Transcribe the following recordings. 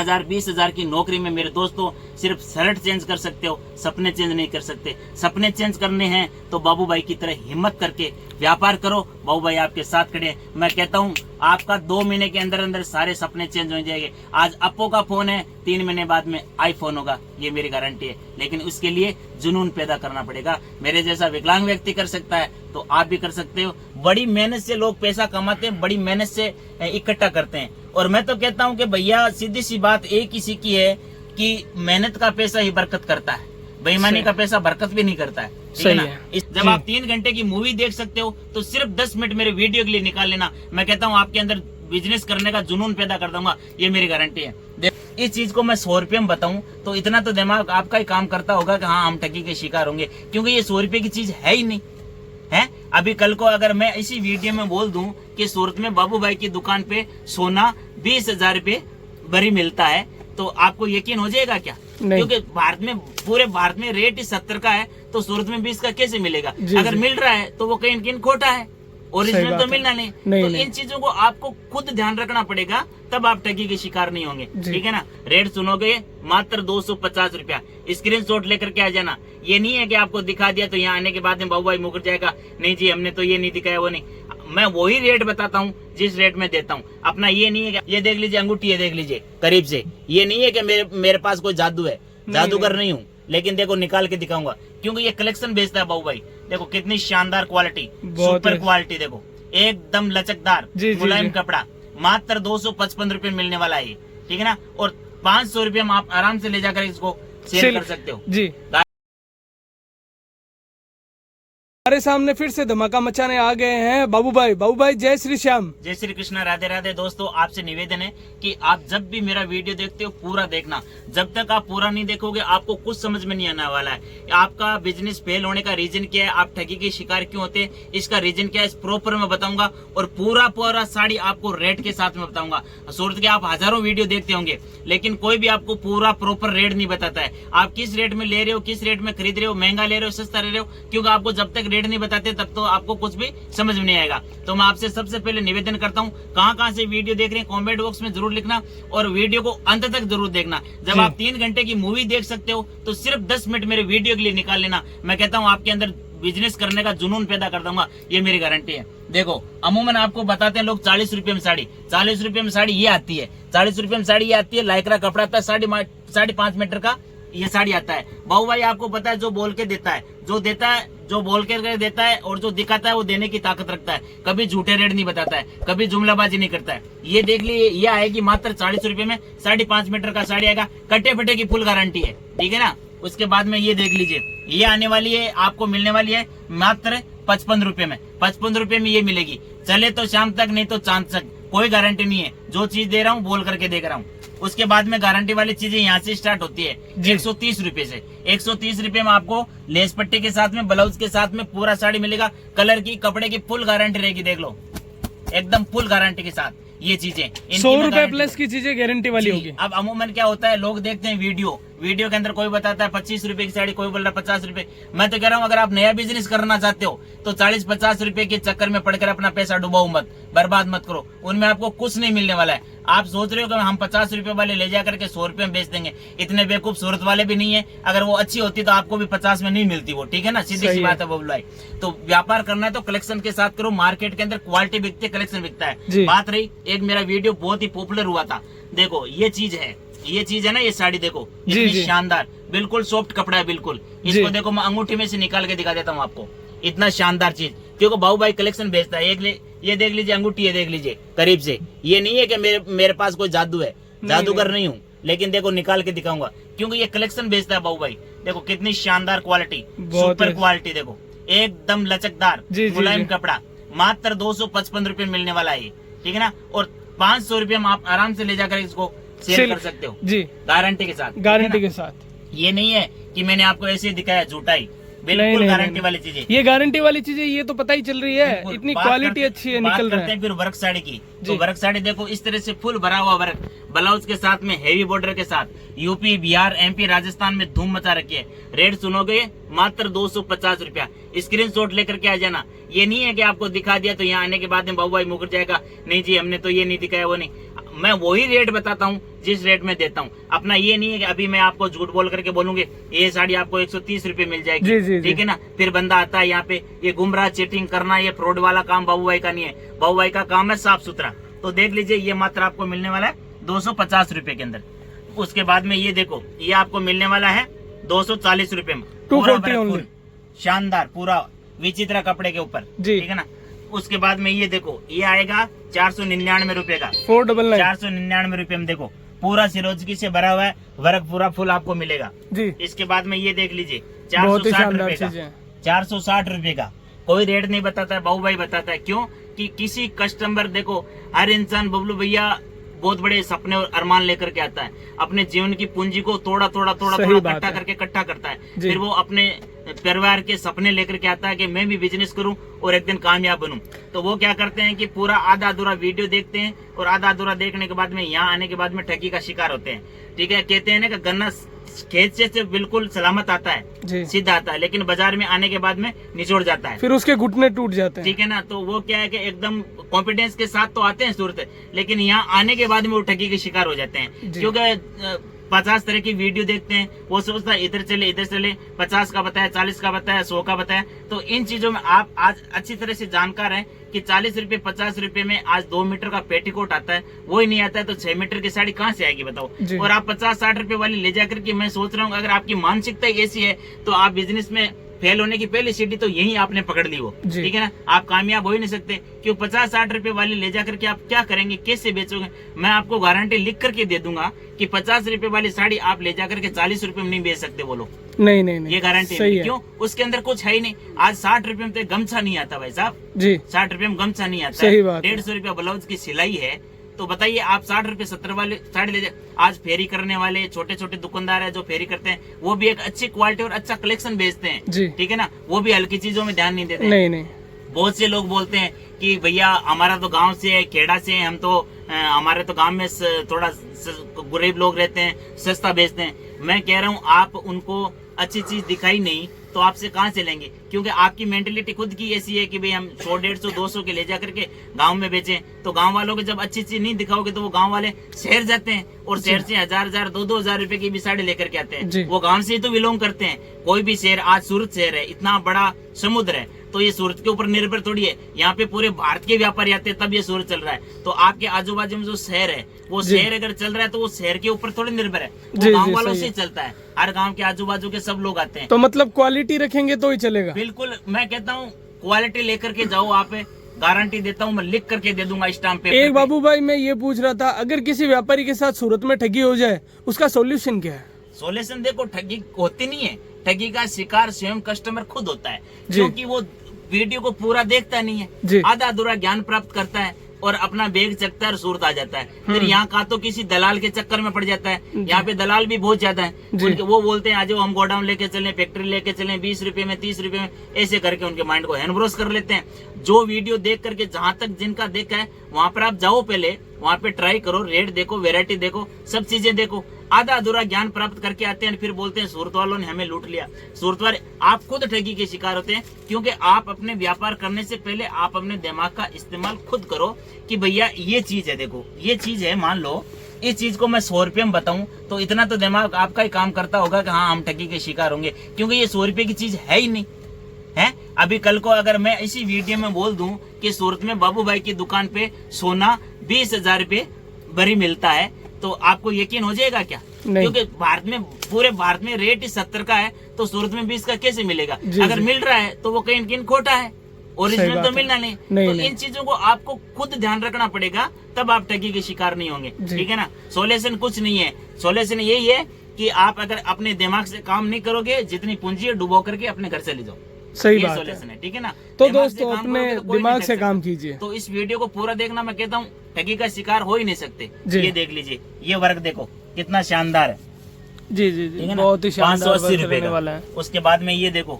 15,000 20,000 की नौकरी में मेरे दोस्तों सिर्फ शर्ट चेंज कर सकते हो, सपने चेंज नहीं कर सकते। सपने चेंज करने हैं तो बाबू भाई की तरह हिम्मत करके व्यापार करो। बाबू भाई आपके साथ खड़े हैं। मैं कहता हूँ आपका 2 महीने के अंदर अंदर सारे सपने चेंज हो जाएंगे। आज अप्पो का फोन है, 3 महीने बाद में आईफोन होगा, ये मेरी गारंटी है। लेकिन उसके लिए जुनून पैदा करना पड़ेगा। मेरे जैसा विकलांग व्यक्ति कर सकता है तो आप भी कर सकते हो। बड़ी मेहनत से लोग पैसा कमाते हैं, बड़ी मेहनत से इकट्ठा करते हैं। और मैं तो कहता हूँ कि भैया सीधी सी बात एक ही सी की है कि मेहनत का पैसा ही बरकत करता है, बेईमानी का पैसा बरकत भी नहीं करता है। ठीक है ना? जब आप 3 घंटे की मूवी देख सकते हो तो सिर्फ 10 मिनट मेरे वीडियो के लिए निकाल लेना। मैं कहता हूँ आपके अंदर बिजनेस करने का जुनून पैदा कर दूंगा, ये मेरी गारंटी है। इस चीज को मैं 100 रुपये में बताऊं तो इतना तो दिमाग आपका ही काम करता होगा कि हाँ हम ठगी के शिकार होंगे, क्योंकि ये 100 रुपये की चीज है ही नहीं है। अभी कल को अगर मैं इसी वीडियो में बोल दूं कि सूरत में बाबू भाई की दुकान पे सोना 20,000 रुपये भरी मिलता है तो आपको यकीन हो जाएगा क्या? क्योंकि भारत में, पूरे भारत में रेट ही 70 का है तो सूरत में 20 का कैसे मिलेगा? अगर मिल रहा है तो वो कहीं न कहीं खोटा है, ओरिजिनल तो मिलना नहीं। तो इन चीजों को आपको खुद ध्यान रखना पड़ेगा, तब आप ठगी के शिकार नहीं होंगे। ठीक है ना? रेट सुनोगे मात्र 250 रुपया, स्क्रीनशॉट लेकर के आ जाना। ये नहीं है कि आपको दिखा दिया तो यहाँ आने के बाद में बाबू भाई मुकर जाएगा, नहीं जी हमने तो ये नहीं दिखाया, वो नहीं। मैं वही रेट बताता हूँ जिस रेट में देता हूँ। अपना ये नहीं है कि ये देख लीजिए अंगूठी, ये देख लीजिए करीब से। ये नहीं है कि मेरे पास कोई जादू है, जादूगर नहीं हूँ, लेकिन देखो निकाल के दिखाऊंगा क्योंकि ये कलेक्शन बेचता है बाबू भाई। देखो कितनी शानदार क्वालिटी, सुपर क्वालिटी, देखो एकदम लचकदार मुलायम कपड़ा, मात्र 255 रुपए मिलने वाला है। ठीक है ना? और 500 रुपये में आप आराम से ले जाकर इसको सेल कर सकते हो जी। हमारे सामने फिर से धमाका मचाने आ गए हैं बाबू भाई। बाबू भाई जय श्री श्याम। जय श्री कृष्णा, राधे राधे। दोस्तों आपसे निवेदन है कि आप जब भी मेरा वीडियो देखते हो पूरा देखना। जब तक आप पूरा नहीं देखोगे आपको कुछ समझ में नहीं आने वाला है। आपका बिजनेस फेल होने का रीजन क्या है, आप ठगी के शिकार क्यों होते हैं, इसका रीजन क्या है, इस प्रॉपर में बताऊंगा। और पूरा साड़ी आपको रेट के साथ में बताऊंगा। सूरत के आप हजारों वीडियो देखते होंगे लेकिन कोई भी आपको पूरा प्रॉपर रेट नहीं बताता है। आप किस रेट में ले रहे हो, किस रेट में खरीद रहे हो, महंगा ले रहे हो, सस्ता ले रहे हो, क्योंकि आपको जब तक रेट नहीं बताते तब तो आपको कुछ भी समझ में नहीं आएगा। तो मैं आपसे सबसे पहले निवेदन करता हूँ कहाँ से वीडियो देख रहे हैं कमेंट बॉक्स में जरूर लिखना और वीडियो को अंत तक जरूर देखना। जब आप 3 घंटे की मूवी देख सकते हो तो सिर्फ 10 मिनट मेरे वीडियो के लिए निकाल लेना। मैं कहता हूँ आपके अंदर बिजनेस करने का जुनून पैदा कर दूंगा, ये मेरी गारंटी है। देखो अमूमन आपको बताते हैं लोग 40 रुपए में साड़ी, 40 रुपए में साड़ी ये आती है, 40 रुपए में साड़ी ये आती है। लाइक्रा कपड़ा आता है 5.5 मीटर का ये साड़ी आता है। बाबू भाई आपको पता है जो बोल के देता है, जो देता है, जो बोल के देता है और जो दिखाता है वो देने की ताकत रखता है। कभी झूठे रेट नहीं बताता है, कभी जुमलाबाजी नहीं करता है। ये देख लीजिए, ये आएगी मात्र 40 रुपए में, 5.5 मीटर का साड़ी आएगा, कटे फटे की फुल गारंटी है। ठीक है ना? उसके बाद में ये देख लीजिए, ये आने वाली है, आपको मिलने वाली है मात्र 55 रुपए में। 55 रुपए में ये मिलेगी। चले तो शाम तक, नहीं तो चांद तक, कोई गारंटी नहीं है। जो चीज दे रहा हूँ बोल करके देख रहा हूँ। उसके बाद में गारंटी वाली चीजें यहाँ से स्टार्ट होती है 130 रुपए से। 130 रुपए में आपको लेस पट्टी के साथ में, ब्लाउज के साथ में पूरा साड़ी मिलेगा। कलर की, कपड़े की फुल गारंटी रहेगी। देख लो एकदम फुल गारंटी के साथ ये चीजें। 100 रुपए प्लस की चीजें गारंटी वाली होगी। अब अमूमन क्या होता है, लोग देखते हैं वीडियो के अंदर कोई बताता है 25 रुपए की साड़ी, कोई बोल रहा है 50 रुपए। मैं तो कह रहा हूँ अगर आप नया बिजनेस करना चाहते हो तो 40-50 रुपए के चक्कर में पड़कर अपना पैसा डुबाओ मत, बर्बाद मत करो। उनमें आपको कुछ नहीं मिलने वाला है। आप सोच रहे हो कि हम 50 रुपए वाले ले जाकर के 100 रुपए में बेच देंगे, इतने बेवकूफ सूरत वाले भी नहीं है। अगर वो अच्छी होती तो आपको भी 50 में नहीं मिलती वो। ठीक है ना? सीधी सी बात है बबलू भाई। तो व्यापार करना है तो कलेक्शन के साथ करो। मार्केट के अंदर क्वालिटी बिकती है, कलेक्शन बिकता है। बात रही, एक मेरा वीडियो बहुत ही पॉपुलर हुआ था। देखो ये चीज है ना, ये साड़ी देखो इतनी शानदार, बिल्कुल सॉफ्ट कपड़ा है बिल्कुल। इसको देखो मैं अंगूठी में से निकाल के दिखा देता हूँ आपको, इतना शानदार चीज। क्योंकि बाबू भाई कलेक्शन बेचता है। ये देख लीजिए अंगूठी, ये देख लीजिए करीब से। ये नहीं है कि मेरे पास कोई जादू है, जादूगर नहीं हूँ, लेकिन देखो निकाल के दिखाऊंगा क्योंकि ये कलेक्शन बेचता है बाबू भाई। देखो कितनी शानदार क्वालिटी, सुपर क्वालिटी, देखो एकदम लचकदार मुलायम कपड़ा, मात्र 255 रुपए मिलने वाला है। ठीक है ना? और 500 रुपये में आप आराम से ले जाकर इसको सेल कर सकते हो जी, गारंटी के साथ। गारंटी के साथ। ये नहीं है कि मैंने आपको ऐसे दिखाया झूठाई, बिल्कुल गारंटी वाली चीजें। ये गारंटी वाली चीजें, ये तो पता ही चल रही है, इतनी क्वालिटी अच्छी है, निकल रहा है। फिर वर्क साड़ी की, तो वर्क साड़ी देखो इस तरह से फुल भरा हुआ वर्क, ब्लाउज के साथ में हेवी बॉर्डर के साथ। यूपी, बिहार, एमपी, राजस्थान में धूम मचा रखी है। रेट सुनोगे मात्र 250 रुपया, स्क्रीनशॉट लेकर के आ जाना। ये नहीं है कि आपको दिखा दिया तो यहाँ आने के बाद में बाबू भाई मुकर जाएगा, नहीं जी हमने तो ये नहीं दिखाया, वो नहीं। मैं वही रेट बताता हूँ जिस रेट में देता हूँ। अपना ये नहीं है कि अभी मैं आपको झूठ बोल करके बोलूंगी ये साड़ी आपको 130 रुपए मिल जाएगी, जी, जी, ठीक है ना। फिर बंदा आता है यहाँ पे, ये गुमराह चीटिंग करना, ये फ्रॉड वाला काम बाबू भाई का नहीं है। बाबू भाई का काम है साफ सुथरा। तो देख लीजिए, ये मात्र आपको मिलने वाला है 250 रुपए के अंदर। उसके बाद में ये देखो, ये आपको मिलने वाला है 240 रुपए में, 240 only। शानदार पूरा विचित्र कपड़े के ऊपर, जी। ठीक है ना। उसके बाद में ये देखो, ये आएगा 499 रुपए का, 499 499 रुपए में। देखो पूरा सिरोजकी से भरा हुआ है, वर्क पूरा फुल आपको मिलेगा जी। इसके बाद में ये देख लीजिए बहुत ही 460 शानदार रुपए का, चीजें। 460 रुपए का। कोई रेट नहीं बताता है, बाबू भाई बताता है। क्यों कि किसी कस्टमर, देखो हर इंसान बबलू भैया बहुत बड़े सपने और अरमान लेकर के आता है, अपने जीवन की पूंजी को थोड़ा थोड़ा इकट्ठा करके इकट्ठा करता है, फिर वो अपने परिवार के सपने लेकर के आता है कि मैं भी बिजनेस करूं और एक दिन कामयाब बनूं। तो वो क्या करते हैं कि पूरा आधा अधूरा वीडियो देखते हैं और आधा अधूरा देखने के बाद में यहाँ आने के बाद में ठगी का शिकार होते हैं, ठीक है। कहते हैं ना कि गन्ना खेत से बिल्कुल सलामत आता है, सीधा आता है, लेकिन बाजार में आने के बाद में निचोड़ जाता है, फिर उसके घुटने टूट जाते हैं, ठीक है ना। तो वो क्या है कि एकदम कॉन्फिडेंस के साथ तो आते हैं सूरत, लेकिन यहाँ आने के बाद में वो ठगी के शिकार हो जाते हैं। क्योंकि 50 तरह की वीडियो देखते हैं, वो सोचता है इधर चले 50 का बताया, 40 का बताया, 100 का बताया। तो इन चीजों में आप आज अच्छी तरह से जानकार हैं कि 40 रुपए 50 रुपए में आज 2 मीटर का पेटीकोट आता है, वो ही नहीं आता है तो 6 मीटर की साड़ी कहाँ से आएगी बताओ। और आप 50-60 रुपए वाली ले जाकर के, मैं सोच रहा हूँ अगर आपकी मानसिकता ऐसी है तो आप बिजनेस में फेल होने की पहली सीढ़ी तो यही आपने पकड़ ली वो, ठीक है ना। आप कामयाब हो ही नहीं सकते, क्यों 50-60 रुपए वाली ले जाकर के आप क्या करेंगे, कैसे बेचोगे। मैं आपको गारंटी लिख करके दे दूंगा कि 50 रुपए वाली साड़ी आप ले जाकर के 40 रुपए में नहीं बेच सकते वो लोग। नहीं, ये गारंटी है। क्यों, उसके अंदर कुछ है ही नहीं। आज 60 रुपए में तो गमछा नहीं आता भाई साहब जी, 60 रुपए में गमछा नहीं आता है। 150 रुपया ब्लाउज की सिलाई है, तो बताइए आप 60 रुपए 70 वाले साड़ी ले जाए। आज फेरी करने वाले छोटे छोटे दुकानदार है जो फेरी करते हैं, वो भी एक अच्छी क्वालिटी और अच्छा कलेक्शन बेचते हैं, ठीक है ना। वो भी हल्की चीजों में ध्यान नहीं देते। नहीं। बहुत से लोग बोलते हैं कि भैया हमारा तो गांव से है, खेड़ा से है, हम तो हमारे तो गांव में थोड़ा गरीब लोग रहते हैं, सस्ता बेचते हैं। मैं कह रहा हूँ आप उनको अच्छी चीज दिखाई नहीं तो आपसे कहाँ से लेंगे, क्योंकि आपकी मेंटेलिटी खुद की ऐसी है कि भाई हम 100, 150, 200 के ले जा करके गांव में बेचें। तो गांव वालों को जब अच्छी चीज नहीं दिखाओगे तो वो गांव वाले शहर जाते हैं और शहर से 1000, 2,000 रुपए की भी साड़ी लेकर के आते हैं। वो गांव से ही तो बिलोंग करते हैं। कोई भी शहर, आज सूरत शहर है, इतना बड़ा समुद्र है, तो ये सूरत के ऊपर निर्भर थोड़ी है। यहाँ पे पूरे भारत के व्यापारी आते हैं तब ये सूरत चल रहा है। तो आपके आजू बाजू में जो शहर है, वो शहर अगर चल रहा है तो वो शहर के ऊपर थोड़ी निर्भर है, वो गांव वालों से चलता है। हर गांव के आजू बाजू के सब लोग आते हैं। तो मतलब क्वालिटी रखेंगे तो ही चलेगा। बिल्कुल, मैं कहता हूँ क्वालिटी लेकर के जाओ, आप गारंटी देता हूँ, मैं लिख करके दे दूंगा स्टाम्प पेपर। एक बाबू भाई मैं ये पूछ रहा था, अगर किसी व्यापारी के साथ सूरत में ठगी हो जाए उसका सोल्यूशन क्या है? सोल्यूशन देखो, ठगी होती नहीं है, ठगी का शिकार स्वयं कस्टमर खुद होता है, क्योंकि वो वीडियो को पूरा देखता नहीं है, आधा अधूरा ज्ञान प्राप्त करता है और अपना बैग चकता है और सूरत आ जाता है। फिर यहाँ का तो किसी दलाल के चक्कर में पड़ जाता है। यहाँ पे दलाल भी बहुत ज्यादा है, वो बोलते हैं आज हम गोडाउन लेके चलें, फैक्ट्री लेके चलें, 20 रुपए में, 30 रुपए में, ऐसे करके उनके माइंड को हैंडब्रोस कर लेते हैं। जो वीडियो देख करके जहां तक जिनका देखा है वहां पर आप जाओ, पहले वहां पे ट्राई करो, रेट देखो, वेरायटी देखो, सब चीजें देखो। आधा अधूरा ज्ञान प्राप्त करके आते हैं, फिर बोलते हैं सूरत वालों ने हमें लूट लिया। सूरत वाले आप खुद ठगी के शिकार होते हैं, क्योंकि आप अपने व्यापार करने से पहले आप अपने दिमाग का इस्तेमाल खुद करो कि भैया ये चीज है, देखो ये चीज है, मान लो इस चीज को मैं 100 रुपए में बताऊं तो इतना तो दिमाग आपका ही काम करता होगा कि हाँ हम ठगी के शिकार होंगे, क्योंकि ये 100 रुपए की चीज है ही नहीं है। अभी कल को अगर मैं इसी वीडियो में बोल दूं कि सूरत में बाबू भाई की दुकान पे सोना 20,000 रुपए भरी मिलता है, तो आपको यकीन हो जाएगा क्या? क्योंकि भारत में, पूरे भारत में रेट ही 70 का है, तो सूरत में 20 का कैसे मिलेगा? अगर मिल रहा है तो वो कहीं किन खोटा है, ओरिजिनल तो मिलना नहीं। तो इन चीजों को आपको खुद ध्यान रखना पड़ेगा, तब आप ठगी के शिकार नहीं होंगे, ठीक है ना। सोल्यूशन कुछ नहीं है, सोल्यूशन यही है कि आप अगर अपने दिमाग से काम नहीं करोगे, जितनी पूंजी है डुबो करके अपने घर से ले जाओ। सही बात है, ठीक है ना। तो दोस्तों अपने दिमाग से काम कीजिए। तो इस वीडियो को पूरा देखना, मैं कहता हूँ ठगी का शिकार हो ही नहीं सकते। ये देख लीजिए, ये वर्क देखो कितना शानदार है। जी, बहुत ही शानदार, 580 रुपए का। उसके बाद में ये देखो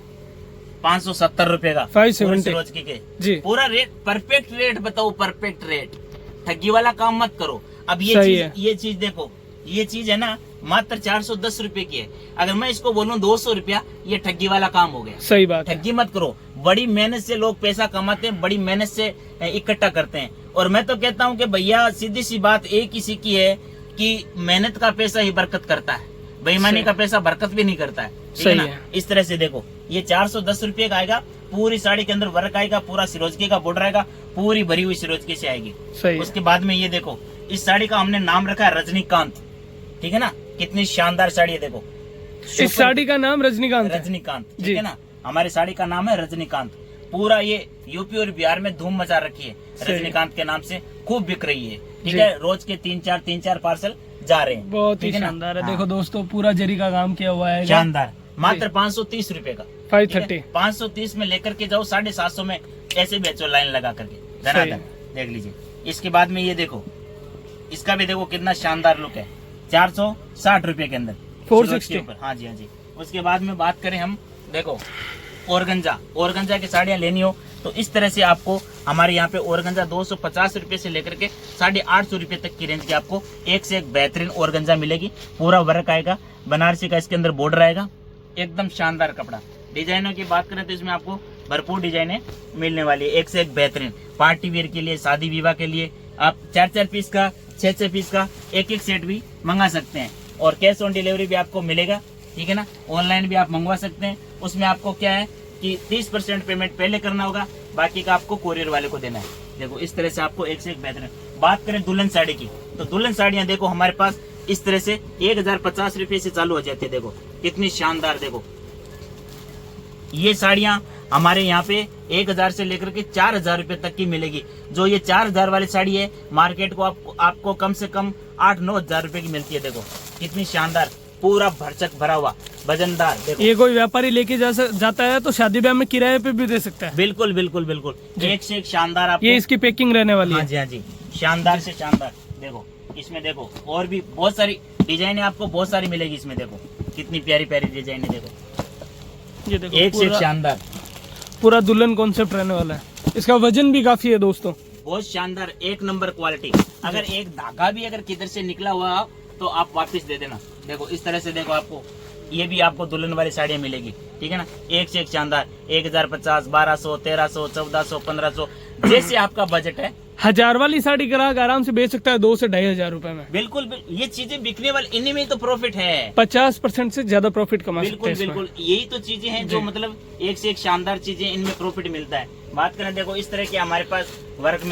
570 रुपए का, 570 के पूरा रेट, परफेक्ट रेट बताओ, परफेक्ट रेट। ठगी वाला काम मत करो। अब ये चीज देखो, ये चीज है ना मात्र 410 रुपए की है। अगर मैं इसको बोलूं 200 रुपया, ये ठगी वाला काम हो गया। सही बात है। ठगी मत करो। बड़ी मेहनत से लोग पैसा कमाते हैं, बड़ी मेहनत से इकट्ठा करते हैं, और मैं तो कहता हूँ कि भैया सीधी सी बात एक ही सीखी है कि मेहनत का पैसा ही बरकत करता है, बेईमानी का पैसा बरकत भी नहीं करता है, ठीक है ना। इस तरह से देखो, ये 410 रुपये का आएगा, पूरी साड़ी के अंदर वर्क आएगा, पूरा सिरोजकी का बॉर्डर आएगा, पूरी भरी हुई सिरोजकी से आएगी। उसके बाद में ये देखो, इस साड़ी का हमने नाम रखा है रजनीकांत, ठीक है ना। कितनी शानदार साड़ी है, देखो इस साड़ी का नाम रजनीकांत ठीक है ना। हमारी साड़ी का नाम है रजनीकांत। पूरा ये यूपी और बिहार में धूम मचा रखी है, रजनीकांत के नाम से खूब बिक रही है, ठीक है। रोज के 3-4 पार्सल जा रहे हैं, बहुत ही शानदार है। देखो दोस्तों, पूरा जरी का काम किया हुआ है, शानदार। मात्र 530 रुपए का, 530, 530 में लेकर के जाओ, 750 में ऐसे बेचो लाइन लगा करके, धनाधन। देख लीजिए। इसके बाद में ये देखो, इसका भी देखो कितना शानदार लुक है, 460 रुपए के अंदर, 460। हाँ जी हाँ जी। उसके बाद में बात करें हम, देखो ओरगंजा की साड़ियाँ लेनी हो तो इस तरह से आपको हमारे यहाँ पे ओरगंजा 250 रुपए से लेकर के 850 रुपए तक की रेंज की आपको एक से एक बेहतरीन ओरगंजा मिलेगी। पूरा वर्क आएगा, बनारसी का इसके अंदर बॉर्डर आएगा, एकदम शानदार कपड़ा। डिजाइनों की बात करें तो इसमें आपको भरपूर डिजाइने मिलने वाली है, एक से एक बेहतरीन। पार्टी वेयर के लिए, शादी विवाह के लिए आप 4-4 पीस का, 6-6 पीस का एक सेट भी मंगा सकते हैं। और कैश ऑन डिलीवरी भी आपको मिलेगा, ठीक है ना। ऑनलाइन भी आप मंगवा सकते हैं। उसमें आपको क्या है कि 30% पेमेंट पहले करना होगा, बाकी का आपको कोरियर वाले को देना है। देखो इस तरह से आपको एक से एक बेहतरीन। बात करें दुल्हन साड़ी की, तो दुल्हन साड़ियाँ देखो हमारे पास इस तरह से 1050 रुपए से चालू हो जाती है। देखो कितनी शानदार, देखो ये साड़ियाँ हमारे यहाँ पे 1000 से लेकर के 4000 रुपए तक की मिलेगी। जो ये 4000 वाली साड़ी है, मार्केट को आपको कम से कम 8-9 हजार रुपए की मिलती है। देखो कितनी शानदार, पूरा भरचक भरा हुआ, वजनदार। देखो ये कोई व्यापारी लेके जाता है तो शादी ब्याह में किराए पे भी दे सकता है। बिल्कुल बिल्कुल बिल्कुल, एक से एक शानदार आपको। ये इसकी पैकिंग रहने वाली है। हाँ जी हाँ जी, शानदार से शानदार। देखो इसमें देखो और भी बहुत सारी डिजाइन आपको बहुत सारी मिलेगी इसमें। देखो कितनी प्यारी प्यारी डिजाइन है, देखो ये देखो एक से एक शानदार, पूरा दुल्हन कॉन्सेप्ट रहने वाला है। इसका वजन भी काफी है दोस्तों, बहुत शानदार, एक नंबर क्वालिटी। अगर एक धागा भी अगर किधर से निकला हुआ हो तो आप वापस दे देना। देखो इस तरह से, देखो आपको ये भी आपको दुल्हन वाली साड़ियाँ मिलेगी, ठीक है ना। एक से एक शानदार, 1050, 1200, 1300, 1400, 1500, जैसे आपका बजट है। 1000 वाली साड़ी ग्राहक आराम से बेच सकता है 2 से 2500 रुपए में। बिल्कुल ये चीजें बिकने वाली, इन्हीं में तो प्रॉफिट है। 50% से ज्यादा प्रॉफिट कमा सकते हैं। बिल्कुल यही तो चीजें हैं जो मतलब एक से एक शानदार चीजें, इनमें प्रॉफिट मिलता है। बात करें देखो इस तरह के हमारे पास वर्क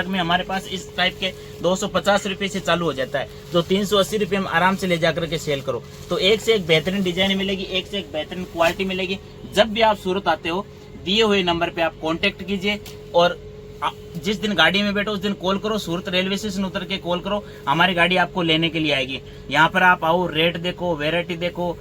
में हमारे पास इस टाइप के 250 रुपए से चालू हो जाता है, जो 380 रुपए में आराम से ले जाकर के सेल करो। तो एक से एक बेहतरीन डिजाइन मिलेगी, एक से एक बेहतरीन क्वालिटी मिलेगी। जब भी आप सूरत आते हो, दिए हुए नंबर पे आप कांटेक्ट कीजिए और जिस दिन गाड़ी में बैठो उस दिन कॉल करो। सूरत रेलवे स्टेशन उतर के कॉल करो, हमारी गाड़ी आपको लेने के लिए आएगी। यहाँ पर आप आओ, रेट देखो, वेराइटी देखो,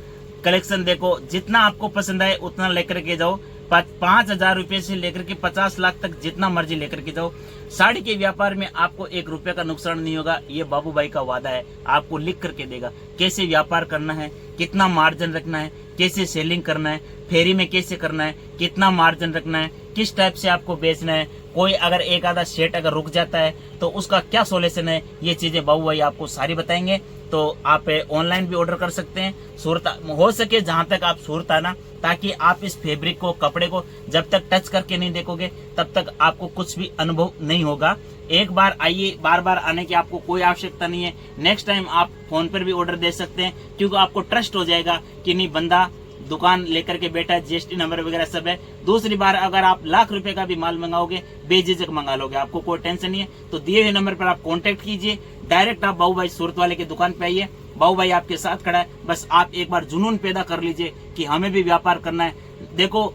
कलेक्शन देखो, जितना आपको पसंद आए उतना लेकर के जाओ। 5000 रुपए से लेकर के 50 लाख तक जितना मर्जी लेकर के जाओ। साड़ी के व्यापार में आपको 1 रुपए का नुकसान नहीं होगा, ये बाबू भाई का वादा है। आपको लिख करके देगा कैसे व्यापार करना है, कितना मार्जिन रखना है, कैसे सेलिंग करना है, फेरी में कैसे करना है, कितना मार्जिन रखना है, किस टाइप से आपको बेचना है। कोई अगर एक आधा सेट अगर रुक जाता है तो उसका क्या सोल्यूशन है, ये चीजें बाबू भाई आपको सारी बताएंगे। तो आप ऑनलाइन भी ऑर्डर कर सकते हैं। सूरत हो सके जहां तक आप सूरत आना, ताकि आप इस फैब्रिक को, कपड़े को जब तक टच करके नहीं देखोगे तब तक आपको कुछ भी अनुभव नहीं होगा। एक बार आइए, बार बार आने की आपको कोई आवश्यकता नहीं है। नेक्स्ट टाइम आप फोन पर भी ऑर्डर दे सकते हैं, क्योंकि आपको ट्रस्ट हो जाएगा कि नहीं बंदा दुकान लेकर के बैठा है, जीएसटी नंबर वगैरह सब है। दूसरी बार अगर आप लाख रुपए का भी माल मंगाओगे, बेझिझक मंगा लोगे, आपको कोई टेंशन नहीं है। तो दिए हुए नंबर पर आप कांटेक्ट कीजिए, डायरेक्ट आप बाबू भाई सूरत वाले की दुकान पे आइए। बाबू भाई आपके साथ खड़ा है, बस आप एक बार जुनून पैदा कर लीजिए कि हमें भी व्यापार करना है। देखो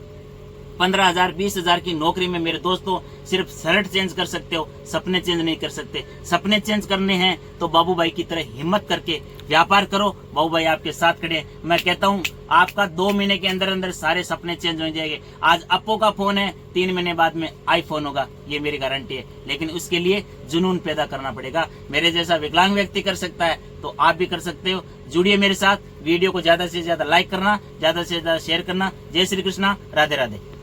15,000 20,000 की नौकरी में मेरे दोस्तों सिर्फ शर्ट चेंज कर सकते हो, सपने चेंज नहीं कर सकते। सपने चेंज करने हैं तो बाबू भाई की तरह हिम्मत करके व्यापार करो, बाबू भाई आपके साथ खड़े हैं। मैं कहता हूँ आपका 2 महीने के अंदर अंदर सारे सपने चेंज हो जाएंगे। आज अप्पो का फोन है, 3 महीने बाद में आईफोन होगा, ये मेरी गारंटी है। लेकिन उसके लिए जुनून पैदा करना पड़ेगा। मेरे जैसा विकलांग व्यक्ति कर सकता है तो आप भी कर सकते हो। जुड़िए मेरे साथ, वीडियो को ज्यादा से ज्यादा लाइक करना, ज्यादा से ज्यादा शेयर करना। जय श्री कृष्णा, राधे राधे।